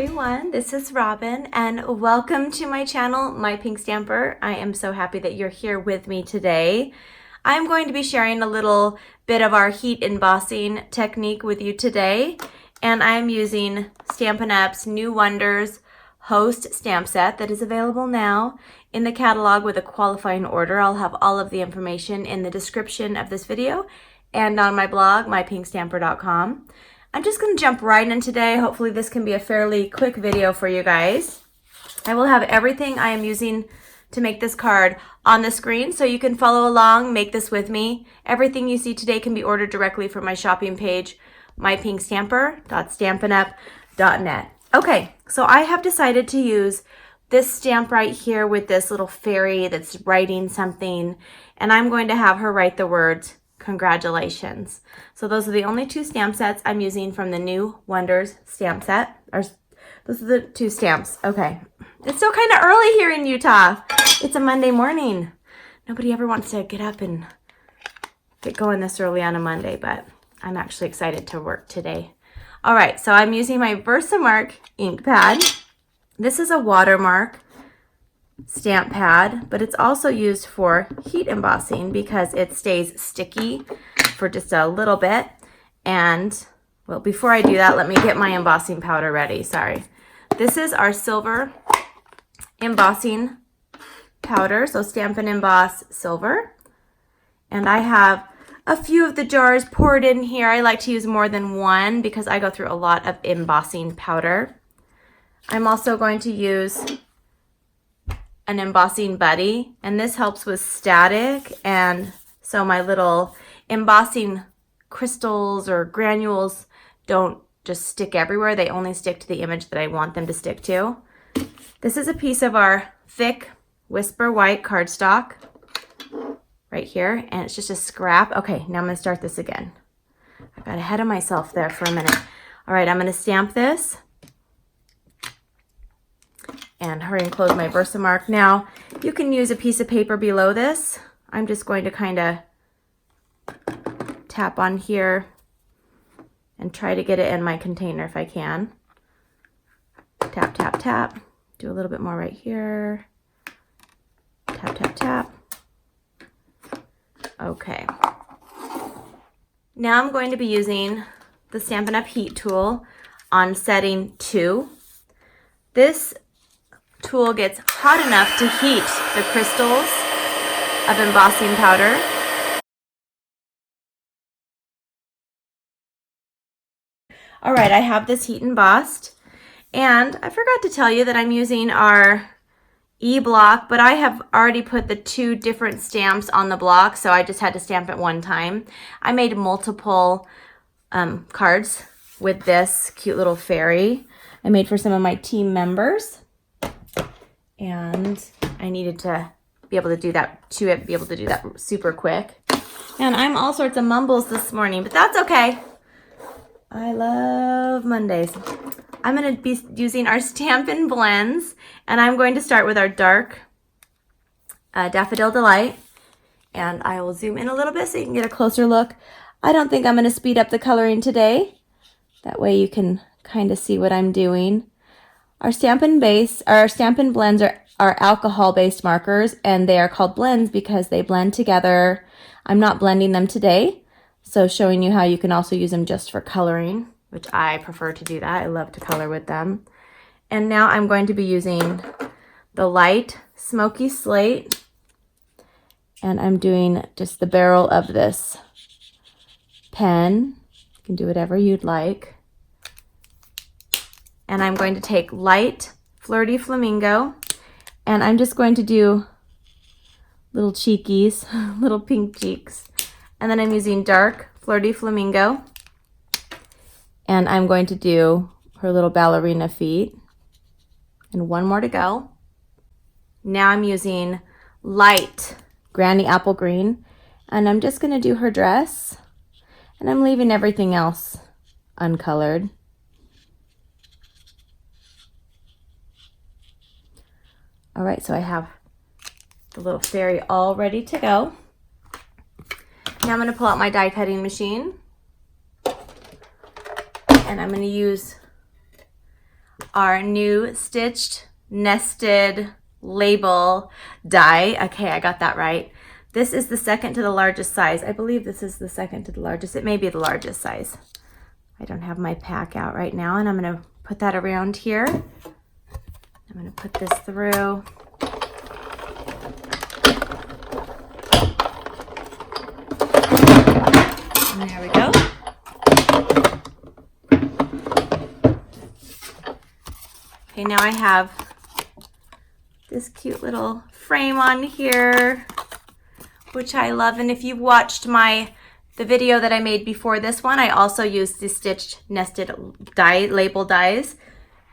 everyone, this is Robyn and welcome to my channel, My Pink Stamper. I am so happy that you're here with me today. I'm going to be sharing a little bit of our heat embossing technique with you today, and I'm using Stampin' Up's New Wonders Host stamp set that is available now in the catalog with a qualifying order. I'll have all of the information in the description of this video and on my blog, mypinkstamper.com. I'm just going to jump right in today. Hopefully this can be a fairly quick video for you guys. I will have everything I am using to make this card on the screen so you can follow along, make this with me. Everything you see today can be ordered directly from my shopping page, mypinkstamper.stampinup.net. Okay, so I have decided to use this stamp right here with this little fairy that's writing something, and I'm going to have her write the words, congratulations. So those are the only two stamp sets I'm using from the New Wonders stamp set. Those are the two stamps. Okay. It's still kind of early here in Utah. It's a Monday morning. Nobody ever wants to get up and get going this early on a Monday, but I'm actually excited to work today. All right, so I'm using my VERSAMARK ink pad. This is a watermark stamp pad, but it's also used for heat embossing because it stays sticky for just a little bit. And well, before I do that, let me get my embossing powder ready. Sorry. This is our silver embossing powder, so Stampin' Emboss Silver. And I have a few of the jars poured in here. I like to use more than one because I go through a lot of embossing powder. I'm also going to use an embossing buddy, and this helps with static, and so my little embossing crystals or granules don't just stick everywhere. They only stick to the image that I want them to stick to. This is a piece of our thick Whisper White cardstock right here, and it's just a scrap. Okay, now I'm going to start this again. I got ahead of myself there for a minute. All right, I'm going to stamp this and hurry and close my VERSAMARK. Now, you can use a piece of paper below this. I'm just going to kind of tap on here and try to get it in my container if I can. Tap, tap, tap. Do a little bit more right here. Tap, tap, tap. Okay. Now I'm going to be using the Stampin' Up Heat tool on setting 2. This tool gets hot enough to heat the crystals of embossing powder. All right, I have this heat embossed, and I forgot to tell you that I'm using our E-block, but I have already put the 2 different stamps on the block, so I just had to stamp it one time. I made multiple cards with this cute little fairy I made for some of my team members. And I needed to be able to do that super quick. And I'm all sorts of mumbles this morning, but that's okay. I love Mondays. I'm going to be using our Stampin' Blends, and I'm going to start with our dark Daffodil Delight. And I will zoom in a little bit so you can get a closer look. I don't think I'm going to speed up the coloring today. That way you can kind of see what I'm doing. Our Stampin' Blends are alcohol-based markers, and they are called blends because they blend together. I'm not blending them today, so showing you how you can also use them just for coloring, which I prefer to do that. I love to color with them. And now I'm going to be using the light smoky slate, and I'm doing just the barrel of this pen. You can do whatever you'd like. And I'm going to take light Flirty Flamingo, and I'm just going to do little cheekies, little pink cheeks. And then I'm using dark Flirty Flamingo, and I'm going to do her little ballerina feet. And one more to go. Now I'm using light Granny Apple Green, and I'm just going to do her dress, and I'm leaving everything else uncolored. All right, so I have the little fairy all ready to go. Now I'm going to pull out my die cutting machine, and I'm going to use our new stitched nested label die. Okay, I got that right. This is the second to the largest size. I believe this is the second to the largest. It may be the largest size. I don't have my pack out right now, and I'm going to put that around here. I'm going to put this through. And there we go. Okay, now I have this cute little frame on here, which I love. And if you've watched the video that I made before this one, I also used the stitched nested die label dies,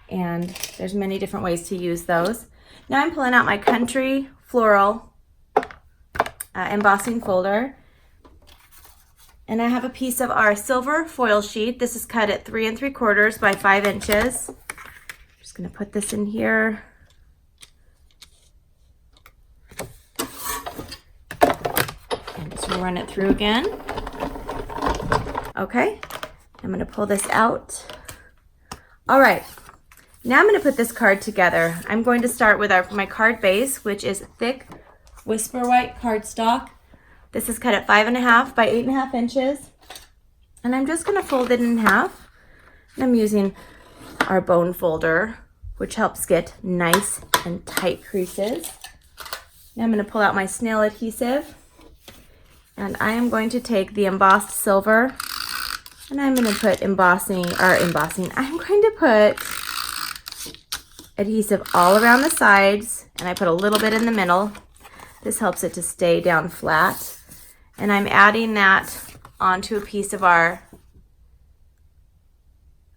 and there's many different ways to use those. Now I'm pulling out my Country Floral embossing folder, and I have a piece of our silver foil sheet. This is cut at 3 3/4 by 5 inches. I'm just going to put this in here. And just run it through again. Okay, I'm going to pull this out. All right, now I'm going to put this card together. I'm going to start with my card base, which is thick Whisper White cardstock. This is cut at 5 1/2 by 8 1/2 inches. And I'm just going to fold it in half. And I'm using our bone folder, which helps get nice and tight creases. Now I'm going to pull out my snail adhesive. And I am going to take the embossed silver, and I'm going to put I'm going to put adhesive all around the sides, and I put a little bit in the middle. This helps it to stay down flat. And I'm adding that onto a piece of our,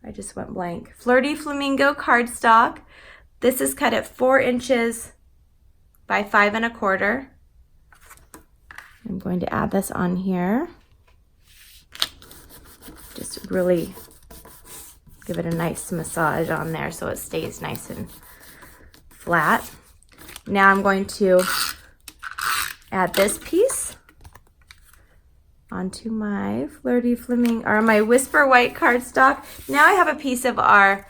I just went blank, Flirty Flamingo cardstock. This is cut at 4 inches by 5 1/4. I'm going to add this on here. Just really give it a nice massage on there so it stays nice and flat. Now I'm going to add this piece onto my Flirty Flamingo, or my Whisper White cardstock. Now I have a piece of our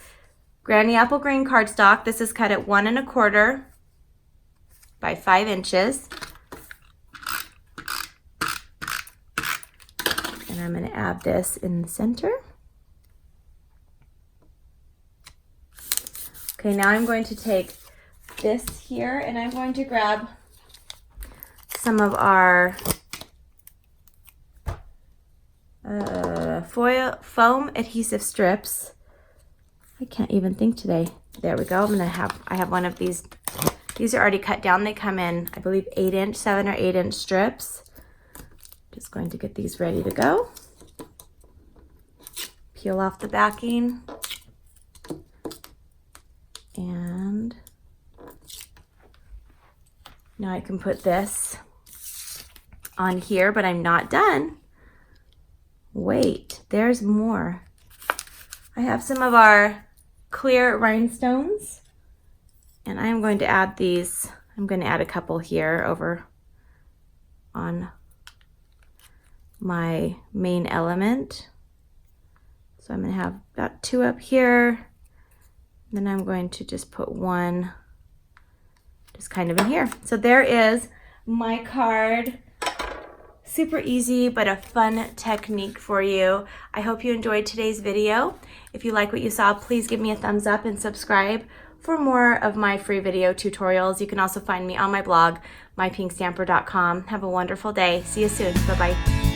Granny Apple Green cardstock. This is cut at 1 1/4 by 5 inches. And I'm going to add this in the center. Okay, now I'm going to take this here, and I'm going to grab some of our foam adhesive strips. I can't even think today. There we go. I have one of these. These are already cut down. They come in, I believe, 7 or 8 inch strips. Just going to get these ready to go. Peel off the backing. And now I can put this on here, but I'm not done. Wait, there's more. I have some of our clear rhinestones, and I'm going to add these. I'm going to add a couple here over on my main element. So I'm going to have about 2 up here. Then I'm going to just put 1 just kind of in here. So there is my card. Super easy, but a fun technique for you. I hope you enjoyed today's video. If you like what you saw, please give me a thumbs up and subscribe for more of my free video tutorials. You can also find me on my blog, mypinkstamper.com. Have a wonderful day. See you soon. Bye-bye.